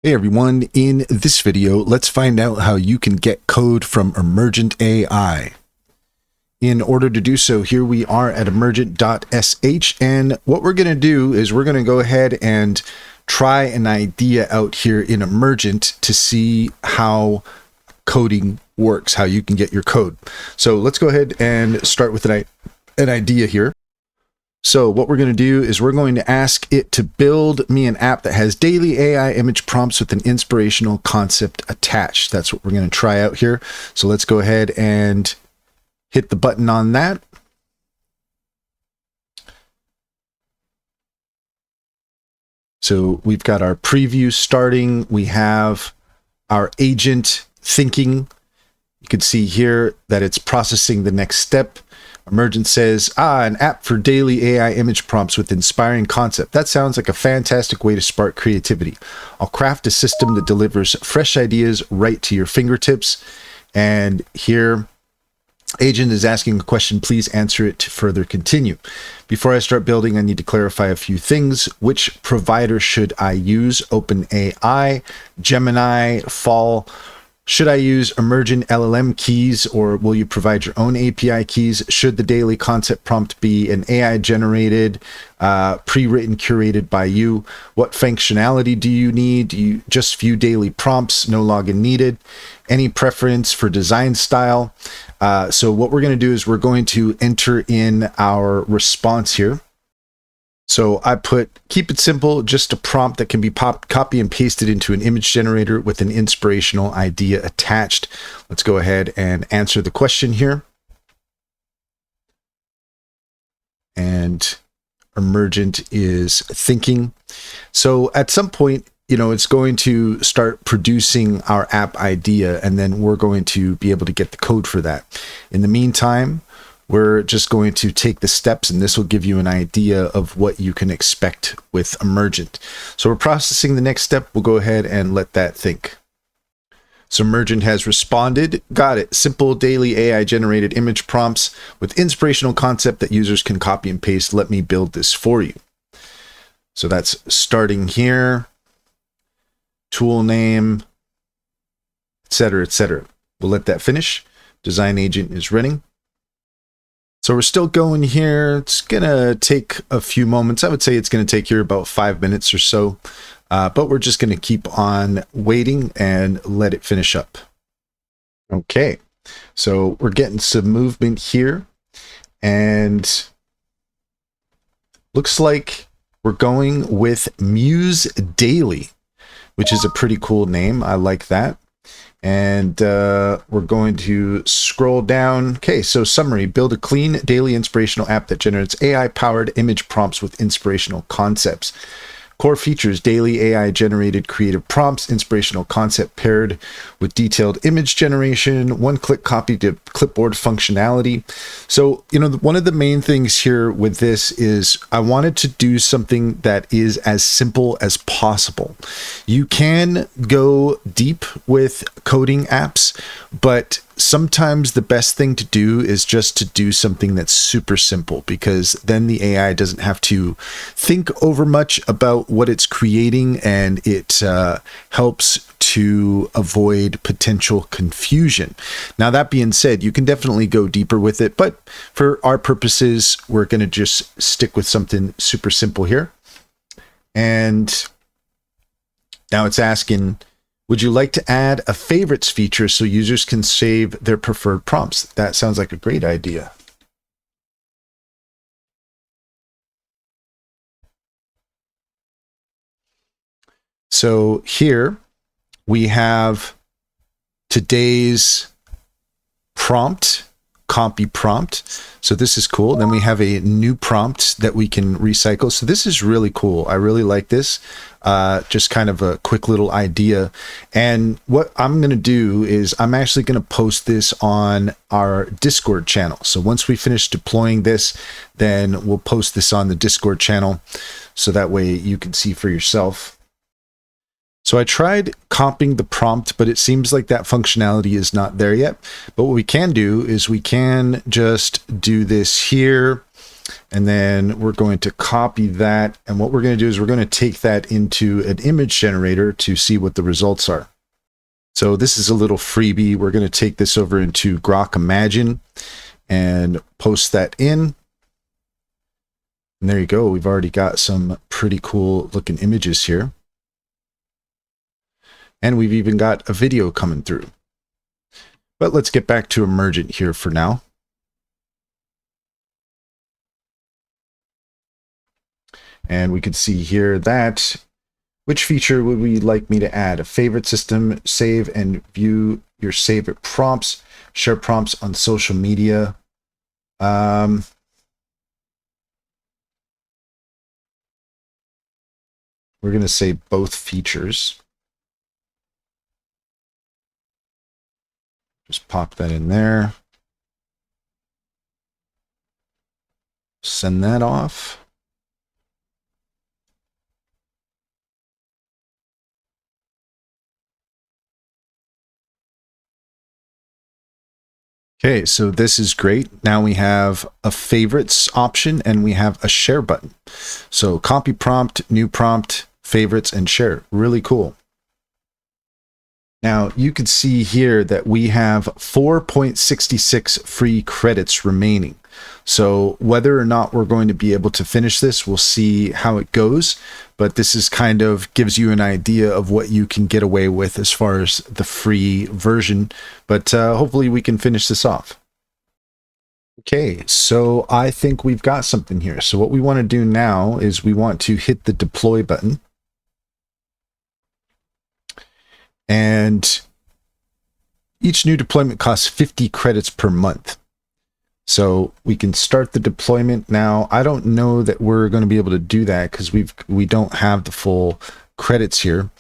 Hey everyone, in this video, let's find out how you can get code from Emergent AI. In order to do so, here we are at emergent.sh, and what we're going to do is we're going to go ahead and try an idea out here in Emergent to see how coding works, how you can get your code. So let's go ahead and start with an idea here. So what we're going to do is we're going to ask it to build me an app that has daily AI image prompts with an inspirational concept attached. That's what we're going to try out here. So let's go ahead and hit the button on that. So we've got our preview starting. We have our agent thinking. You can see here that it's processing the next step. Emergent says, an app for daily AI image prompts with inspiring concept. That sounds like a fantastic way to spark creativity. I'll craft a system that delivers fresh ideas right to your fingertips. And here, agent is asking a question. Please answer it to further continue. Before I start building, I need to clarify a few things. Which provider should I use? OpenAI, Gemini, Fall? Should I use emergent LLM keys, or will you provide your own API keys? Should the daily concept prompt be an AI generated, pre-written, curated by you? What functionality do you need? Do you just view daily prompts, no login needed? Any preference for design style? So what we're going to do is we're going to enter in our response here. So I put, keep it simple, just a prompt that can be copy and pasted into an image generator with an inspirational idea attached. Let's go ahead and answer the question here. And Emergent is thinking. So at some point, it's going to start producing our app idea, and then we're going to be able to get the code for that. In the meantime, we're just going to take the steps, and this will give you an idea of what you can expect with Emergent. So we're processing the next step. We'll go ahead and let that think. So Emergent has responded. Got it. Simple daily AI generated image prompts with inspirational concept that users can copy and paste. Let me build this for you. So that's starting here. Tool name, etc., etc. We'll let that finish. Design agent is running. So we're still going here. It's going to take a few moments. I would say it's going to take here about 5 minutes or so, but we're just going to keep on waiting and let it finish up. Okay, so we're getting some movement here, and looks like we're going with Muse Daily, which is a pretty cool name. I like that. And we're going to scroll down. Okay, so summary: build a clean daily inspirational app that generates AI-powered image prompts with inspirational concepts. Core features: daily AI-generated creative prompts, inspirational concept paired with detailed image generation, one-click copy to clipboard functionality. So, one of the main things here with this is I wanted to do something that is as simple as possible. You can go deep with coding apps, but sometimes the best thing to do is just to do something that's super simple, because then the AI doesn't have to think over much about what it's creating, and it helps to avoid potential confusion. Now, that being said, you can definitely go deeper with it, but for our purposes, we're going to just stick with something super simple here. And now it's asking, would you like to add a favorites feature so users can save their preferred prompts? That sounds like a great idea. So here we have today's prompt, copy prompt. So this is cool. Then we have a new prompt that we can recycle. So this is really cool. I really like this. Just kind of a quick little idea. And what I'm going to do is I'm actually going to post this on our Discord channel. So once we finish deploying this, then we'll post this on the Discord channel, so that way you can see for yourself. So I tried copying the prompt, but it seems like that functionality is not there yet. But what we can do is we can just do this here. And then we're going to copy that. And what we're going to do is we're going to take that into an image generator to see what the results are. So this is a little freebie. We're going to take this over into Grok Imagine and post that in. And there you go. We've already got some pretty cool looking images here. And we've even got a video coming through. But let's get back to Emergent here for now. And we can see here that which feature would we like me to add? A favorite system, save and view your favorite prompts, share prompts on social media. We're going to say both features. Just pop that in there. Send that off. Okay, so this is great. Now we have a favorites option and we have a share button. So copy prompt, new prompt, favorites, and share. Really cool. Now you can see here that we have 4.66 free credits remaining. So whether or not we're going to be able to finish this, we'll see how it goes. But this is kind of gives you an idea of what you can get away with as far as the free version. But hopefully we can finish this off. Okay, so I think we've got something here. So what we want to do now is we want to hit the deploy button. And each new deployment costs 50 credits per month. So we can start the deployment now. I don't know that we're going to be able to do that because we don't have the full credits here.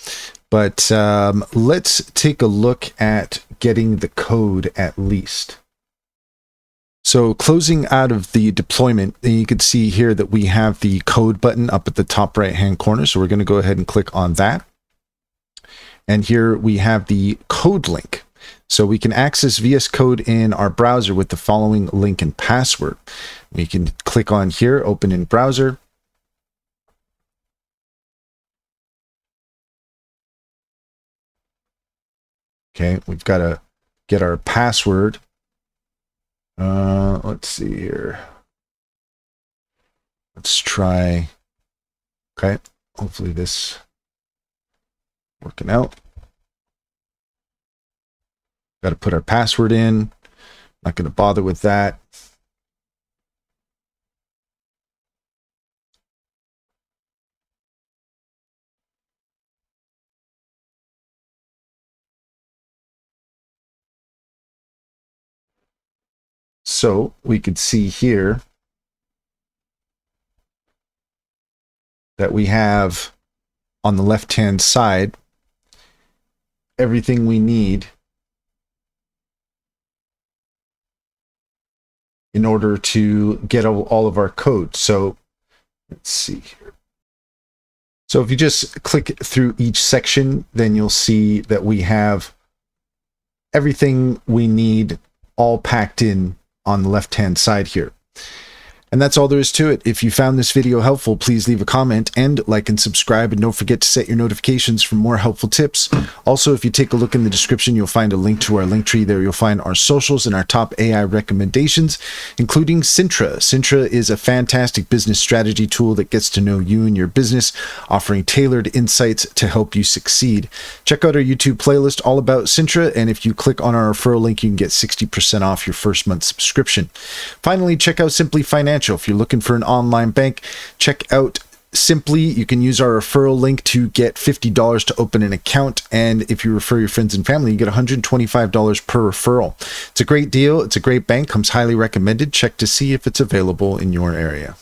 But let's take a look at getting the code at least. So closing out of the deployment, you can see here that we have the code button up at the top right hand corner. So we're going to go ahead and click on that. And here we have the code link. So we can access VS Code in our browser with the following link and password. We can click on here, open in browser. Okay, we've got to get our password. Let's see here. Let's try. Okay, hopefully this working out. Got to put our password in. Not going to bother with that. So we could see here that we have on the left-hand side everything we need in order to get all of our code. So let's see here. So if you just click through each section, then you'll see that we have everything we need all packed in on the left-hand side here. And that's all there is to it. If you found this video helpful, please leave a comment and like and subscribe, and don't forget to set your notifications for more helpful tips. Also, if you take a look in the description, you'll find a link to our link tree. There you'll find our socials and our top AI recommendations, including Cintra. Cintra is a fantastic business strategy tool that gets to know you and your business, offering tailored insights to help you succeed. Check out our YouTube playlist all about Cintra, and if you click on our referral link, you can get 60% off your first month subscription. Finally, check out Simply Financial. If you're looking for an online bank, check out Simply. You can use our referral link to get $50 to open an account. And if you refer your friends and family, you get $125 per referral. It's a great deal. It's a great bank. Comes highly recommended. Check to see if it's available in your area.